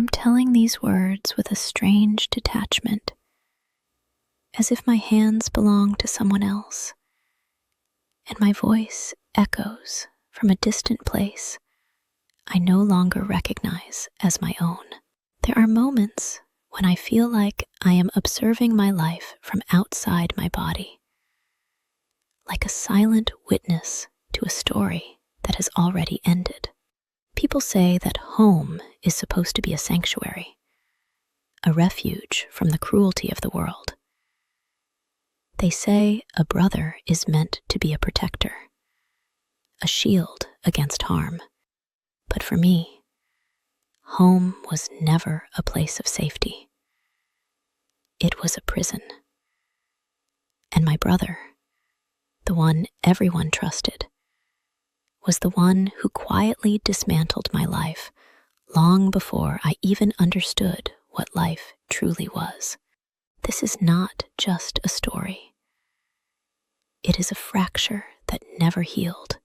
I'm telling these words with a strange detachment, as if my hands belong to someone else, and my voice echoes from a distant place I no longer recognize as my own. There are moments when I feel like I am observing my life from outside my body, like a silent witness to a story that has already ended. People say that home is supposed to be a sanctuary, a refuge from the cruelty of the world. They say a brother is meant to be a protector, a shield against harm. But for me, home was never a place of safety. It was a prison. And my brother, the one everyone trusted, was the one who quietly dismantled my life long before I even understood what life truly was. This is not just a story. It is a fracture that never healed,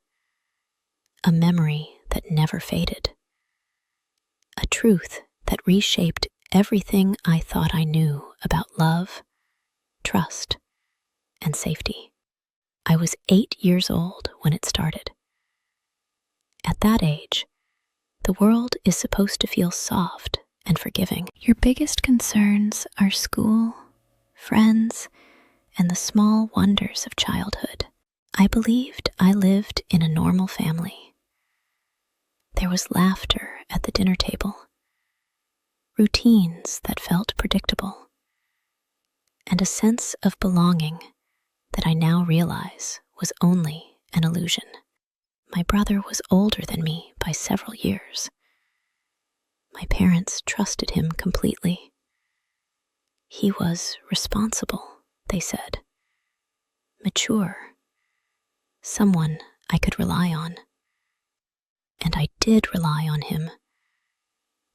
a memory that never faded, a truth that reshaped everything I thought I knew about love, trust, and safety. I was 8 years old when it started. At that age, the world is supposed to feel soft and forgiving. Your biggest concerns are school, friends, and the small wonders of childhood. I believed I lived in a normal family. There was laughter at the dinner table, routines that felt predictable, and a sense of belonging that I now realize was only an illusion. My brother was older than me by several years. My parents trusted him completely. He was responsible, they said, mature, someone I could rely on. And I did rely on him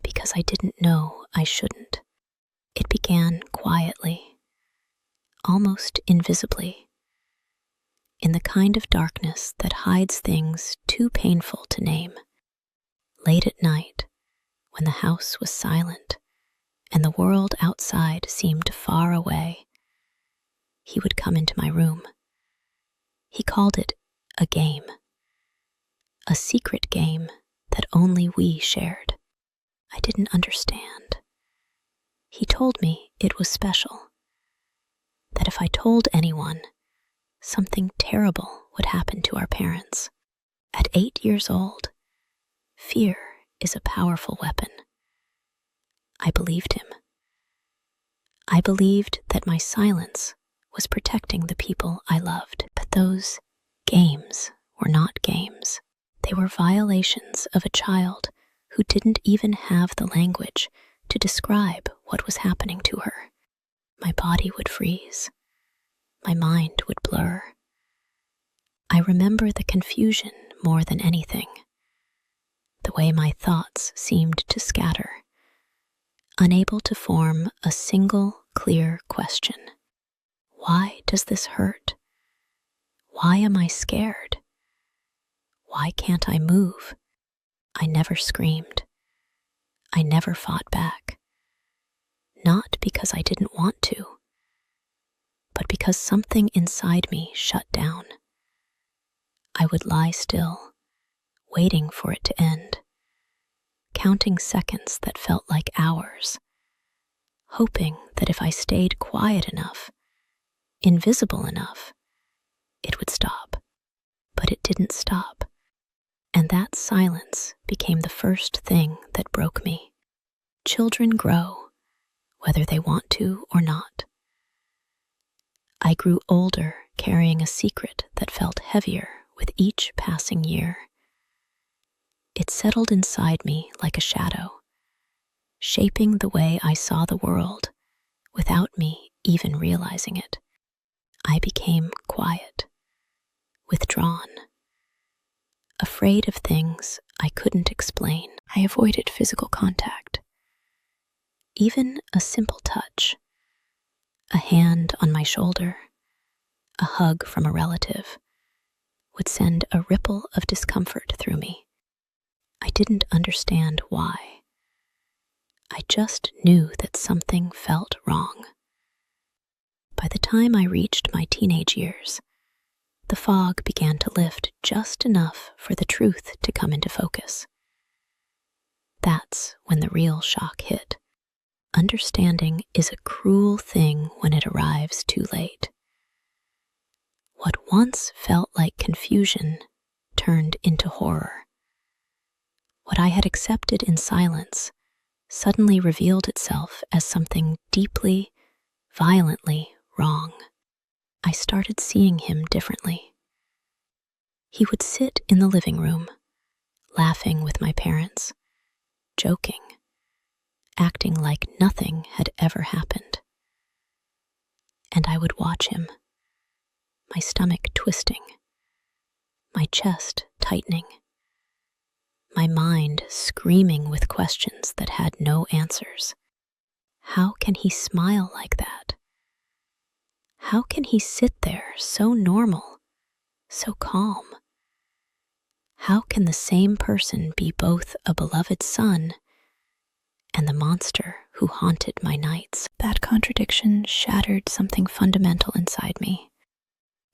because I didn't know I shouldn't. It began quietly, almost invisibly, in the kind of darkness that hides things too painful to name. Late at night, when the house was silent and the world outside seemed far away, he would come into my room. He called it a game, a secret game that only we shared. I didn't understand. He told me it was special, that if I told anyone, something terrible would happen to our parents. At 8 years old, fear is a powerful weapon. I believed him. I believed that my silence was protecting the people I loved. But those games were not games. They were violations of a child who didn't even have the language to describe what was happening to her. My body would freeze. My mind would blur. I remember the confusion more than anything, the way my thoughts seemed to scatter, unable to form a single clear question. Why does this hurt? Why am I scared? Why can't I move? I never screamed. I never fought back. Not because I didn't want to, but because something inside me shut down. I would lie still, waiting for it to end, counting seconds that felt like hours, hoping that if I stayed quiet enough, invisible enough, it would stop. But it didn't stop, and that silence became the first thing that broke me. Children grow, whether they want to or not. I grew older, carrying a secret that felt heavier with each passing year. It settled inside me like a shadow, shaping the way I saw the world without me even realizing it. I became quiet, withdrawn, afraid of things I couldn't explain. I avoided physical contact. Even a simple touch, a hand on my shoulder, a hug from a relative, would send a ripple of discomfort through me. I didn't understand why. I just knew that something felt wrong. By the time I reached my teenage years, the fog began to lift just enough for the truth to come into focus. That's when the real shock hit. Understanding is a cruel thing when it arrives too late. What once felt like confusion turned into horror. What I had accepted in silence suddenly revealed itself as something deeply, violently wrong. I started seeing him differently. He would sit in the living room, laughing with my parents, joking, acting like nothing had ever happened. And I would watch him, my stomach twisting, my chest tightening, my mind screaming with questions that had no answers. How can he smile like that? How can he sit there so normal, so calm? How can the same person be both a beloved son and the monster who haunted my nights? That contradiction shattered something fundamental inside me.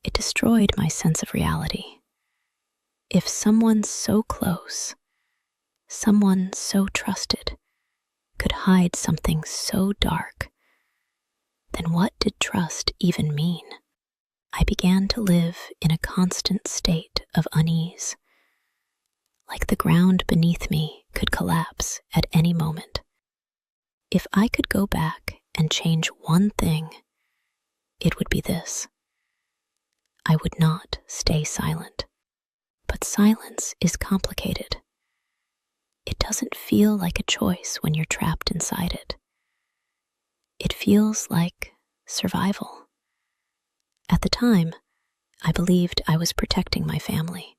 It destroyed my sense of reality. If someone so close, someone so trusted, could hide something so dark, then what did trust even mean? I began to live in a constant state of unease, like the ground beneath me could collapse at any moment. If I could go back and change one thing, it would be this. I would not stay silent. But silence is complicated. It doesn't feel like a choice when you're trapped inside it. It feels like survival. At the time, I believed I was protecting my family.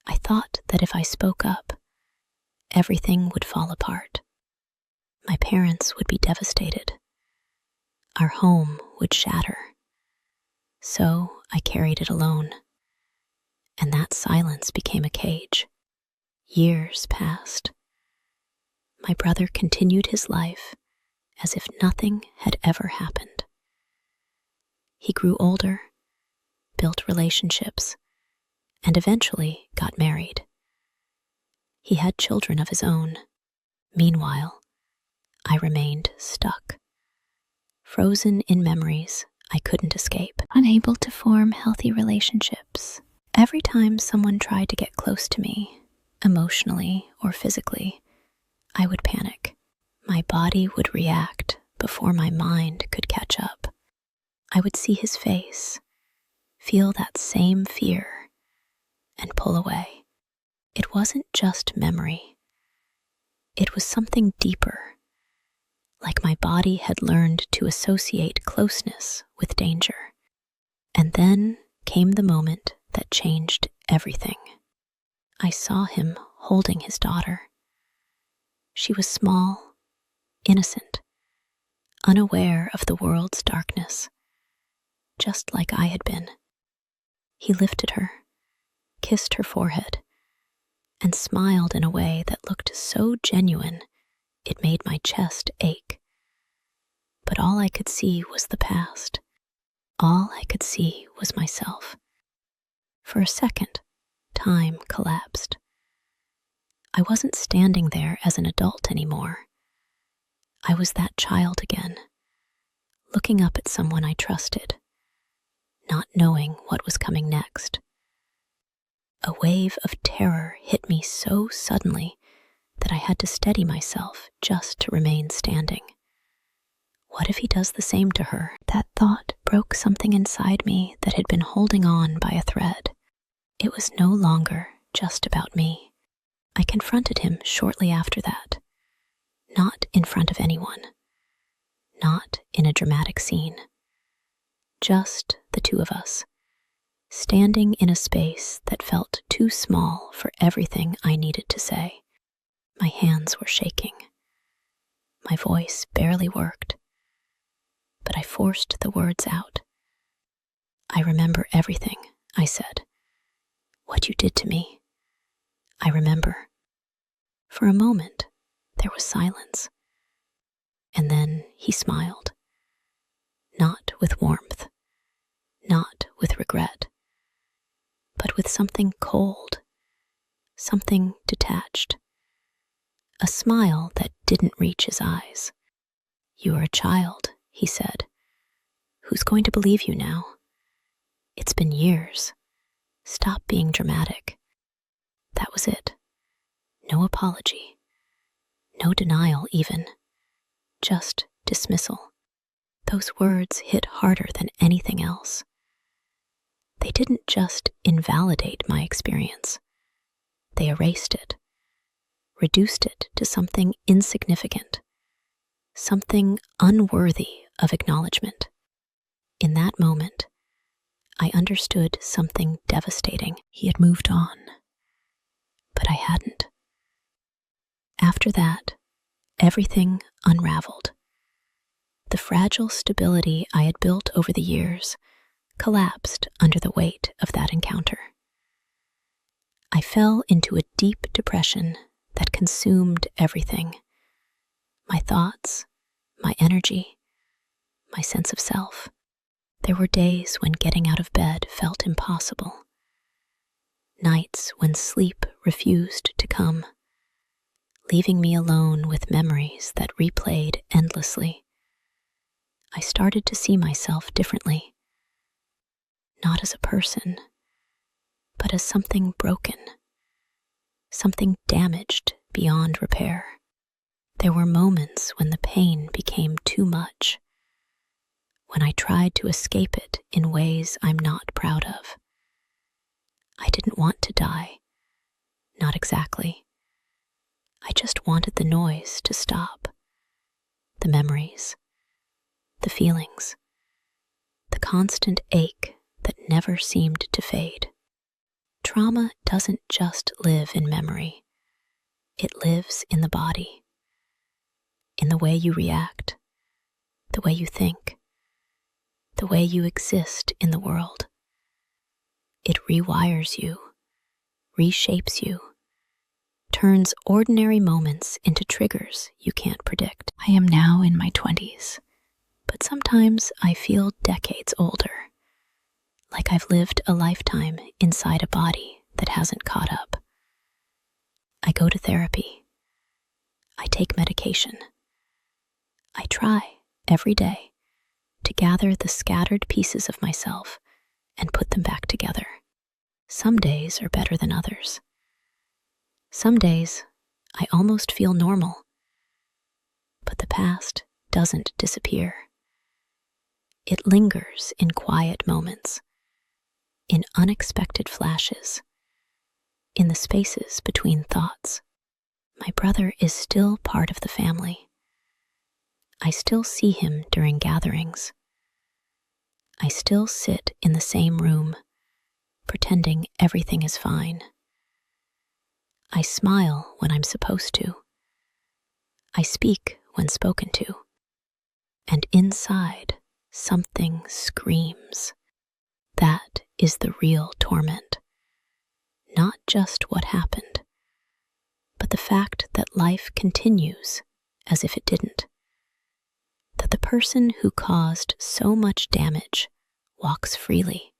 I thought that if I spoke up, everything would fall apart. My parents would be devastated. Our home would shatter. So I carried it alone. And that silence became a cage. Years passed. My brother continued his life as if nothing had ever happened. He grew older, built relationships, and eventually got married. He had children of his own. Meanwhile, I remained stuck, frozen in memories I couldn't escape, unable to form healthy relationships. Every time someone tried to get close to me, emotionally or physically, I would panic. My body would react before my mind could catch up. I would see his face, feel that same fear, and pull away. It wasn't just memory. It was something deeper, like my body had learned to associate closeness with danger. And then came the moment that changed everything. I saw him holding his daughter. She was small, innocent, unaware of the world's darkness, just like I had been. He lifted her, kissed her forehead, and smiled in a way that looked so genuine it made my chest ache. But all I could see was the past. All I could see was myself. For a second, time collapsed. I wasn't standing there as an adult anymore. I was that child again, looking up at someone I trusted, not knowing what was coming next. A wave of terror hit me so suddenly that I had to steady myself just to remain standing. What if he does the same to her? That thought broke something inside me that had been holding on by a thread. It was no longer just about me. I confronted him shortly after that, not in front of anyone, not in a dramatic scene, just the two of us, standing in a space that felt too small for everything I needed to say. My hands were shaking. My voice barely worked, but I forced the words out. I remember everything, I said. What you did to me. I remember. For a moment, there was was silence. And then he smiled. Not with warmth, not with regret, but with something cold, something detached. A smile that didn't reach his eyes. "You are a child," he said. "Who's going to believe you now? It's been years. Stop being dramatic." That was it. No apology. No denial even. Just dismissal. Those words hit harder than anything else. They didn't just invalidate my experience. They erased it, reduced it to something insignificant, something unworthy of acknowledgement. In that moment, I understood something devastating. He had moved on, but I hadn't. After that, everything unraveled. The fragile stability I had built over the years collapsed under the weight of that encounter. I fell into a deep depression that consumed everything. My thoughts, my energy, my sense of self. There were days when getting out of bed felt impossible. Nights when sleep refused to come, leaving me alone with memories that replayed endlessly. I started to see myself differently. Not as a person, but as something broken, something damaged beyond repair. There were moments when the pain became too much, when I tried to escape it in ways I'm not proud of. I didn't want to die, not exactly. I just wanted the noise to stop, the memories, the feelings, the constant ache that never seemed to fade. Trauma doesn't just live in memory. It lives in the body, in the way you react, the way you think, the way you exist in the world. It rewires you, reshapes you, turns ordinary moments into triggers you can't predict. I am now in my 20s, but sometimes I feel decades older, like I've lived a lifetime inside a body that hasn't caught up. I go to therapy. I take medication. I try every day to gather the scattered pieces of myself and put them back together. Some days are better than others. Some days I almost feel normal, but the past doesn't disappear. It lingers in quiet moments, in unexpected flashes, in the spaces between thoughts. My brother is still part of the family. I still see him during gatherings. I still sit in the same room, pretending everything is fine. I smile when I'm supposed to. I speak when spoken to. And inside, something screams. That is the real torment. Not just what happened, but the fact that life continues as if it didn't. That the person who caused so much damage walks freely,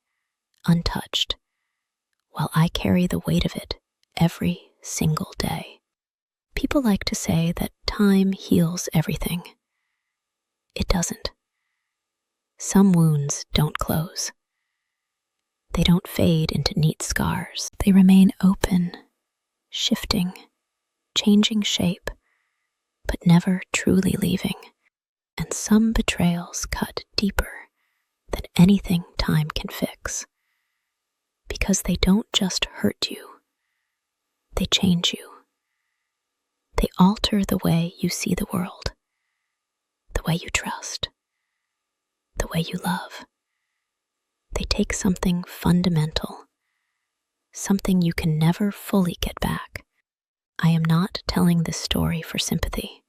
untouched, while I carry the weight of it every single day. People like to say that time heals everything. It doesn't. Some wounds don't close. They don't fade into neat scars. They remain open, shifting, changing shape, but never truly leaving. And some betrayals cut deeper than anything time can fix. Because they don't just hurt you, they change you. They alter the way you see the world, the way you trust, the way you love. They take something fundamental, something you can never fully get back. I am not telling this story for sympathy.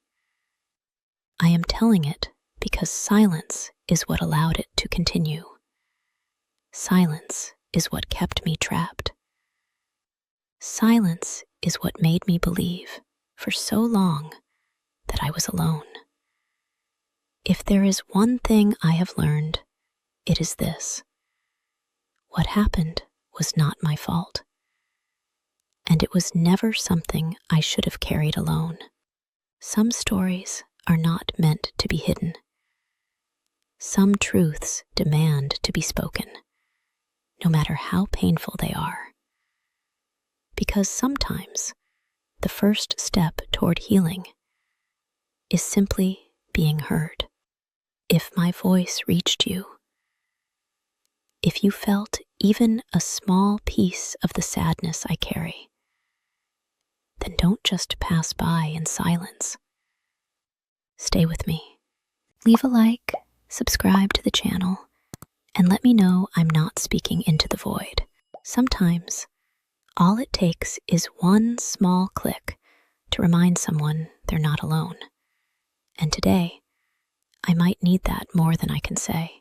I am telling it because silence is what allowed it to continue. Silence is what kept me trapped. Silence is what made me believe, for so long, that I was alone. If there is one thing I have learned, it is this: what happened was not my fault, and it was never something I should have carried alone. Some stories are not meant to be hidden. Some truths demand to be spoken, no matter how painful they are. Because sometimes the first step toward healing is simply being heard. If my voice reached you, if you felt even a small piece of the sadness I carry, then don't just pass by in silence. Stay with me. Leave a like, subscribe to the channel, and let me know I'm not speaking into the void. Sometimes, all it takes is one small click to remind someone they're not alone. And today, I might need that more than I can say.